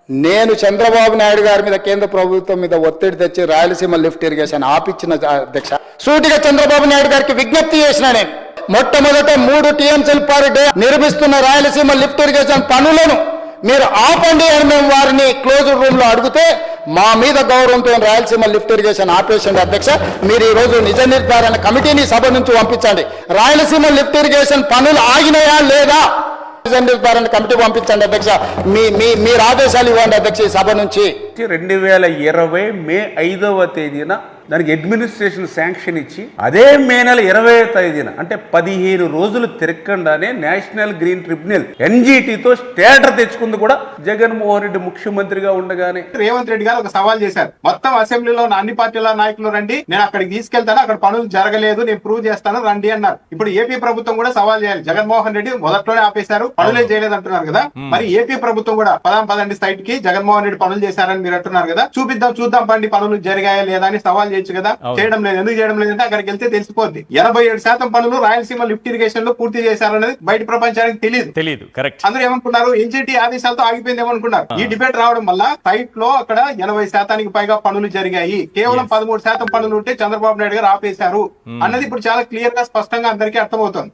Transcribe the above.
నేను చంద్రబాబు నాయుడు గారి మీద కేంద్ర ప్రభుత్వం మీద ఒత్తిడి తెచ్చి రాయలసీమ లిఫ్ట్ ఇరిగేషన్ ఆపిచ్చిన అధ్యక్ష. సూటిగా చంద్రబాబు నాయుడు గారికి విజ్ఞప్తి చేసిన నేను మొట్టమొదట 3 టీఎంసీల పర్ డే నిర్మిస్తున్న రాయలసీమ లిఫ్ట్ ఇరిగేషన్ పనులను మీరు ఆపండి అని మేము వారిని క్లోజ్ రూమ్ లో అడిగితే మా మీద గౌరవంతో రాయలసీమ లిఫ్ట్ ఇరిగేషన్ ఆపేషన్ అధ్యక్ష. మీరు ఈ రోజు నిజ నిర్ధారణ కమిటీని సభ నుంచి పంపించండి. రాయలసీమ లిఫ్ట్ ఇరిగేషన్ పనులు ఆగినాయా లేదా నిజ నిర్ధారణ కమిటీ పంపించండి అధ్యక్ష. మీరు ఆదేశాలు ఇవ్వండి అధ్యక్ష ఈ సభ నుంచి. 2020 మే 5వ తేదీన దానికి అడ్మినిస్ట్రేషన్ శాంక్షన్ ఇచ్చి అదే మే నెల 20వ తేదీన అంటే 15 రోజులు తిరగకుండానే నేషనల్ గ్రీన్ ట్రిబ్యునల్ ఎన్జిటితో స్టేటర్ తెచ్చుకుంది కూడా జగన్మోహన్ రెడ్డి ముఖ్యమంత్రిగా ఉండగానే. రేవంత్ రెడ్డి గారు ఒక సవాల్ చేశారు, మొత్తం అసెంబ్లీలో అన్ని పార్టీల నాయకులు రండి, నేను అక్కడికి తీసుకెళ్తాను, అక్కడ పనులు జరగలేదు, నేను ప్రూవ్ చేస్తాను, రండి అన్నారు. ఇప్పుడు ఏపీ ప్రభుత్వం కూడా సవాల్ చేయాలి. జగన్మోహన్ రెడ్డి మొదట్లోనే ఆపేశారు, పనులే చేయలేదు అంటున్నారు కదా. మరి ఏపీ ప్రభుత్వం కూడా పదండి సైట్ కి జగన్మోహన్ రెడ్డి పనులు చేశారని మీరు అంటున్నారు కదా, చూద్దాం పండి పనులు జరిగాయా లేదా అని సవాల్ చేయొచ్చు కదా. చేయడం లేదు. ఎందుకు చేయడం లేదంటే అక్కడికి వెళ్తే తెలిసిపోద్ది. 87% పనులు రాయలసీమ లిఫ్ట్ ఇరిగేషన్ లో పూర్తి చేశారనేది బయట ప్రపంచానికి తెలియదు. కరెక్ట్. అందరూ ఏమనుకున్నారు, ఎన్జిటి ఆదేశాలతో ఆగిపోయింది ఏమనుకున్నారు. ఈ డిబేట్ రావడం వల్ల సైట్ లో అక్కడ 80% పైగా పనులు జరిగాయి, కేవలం 13% పనులు ఉంటే చంద్రబాబు నాయుడు గారు ఆపేశారు అన్నది ఇప్పుడు చాలా క్లియర్ గా స్పష్టంగా అందరికీ అర్థమవుతుంది.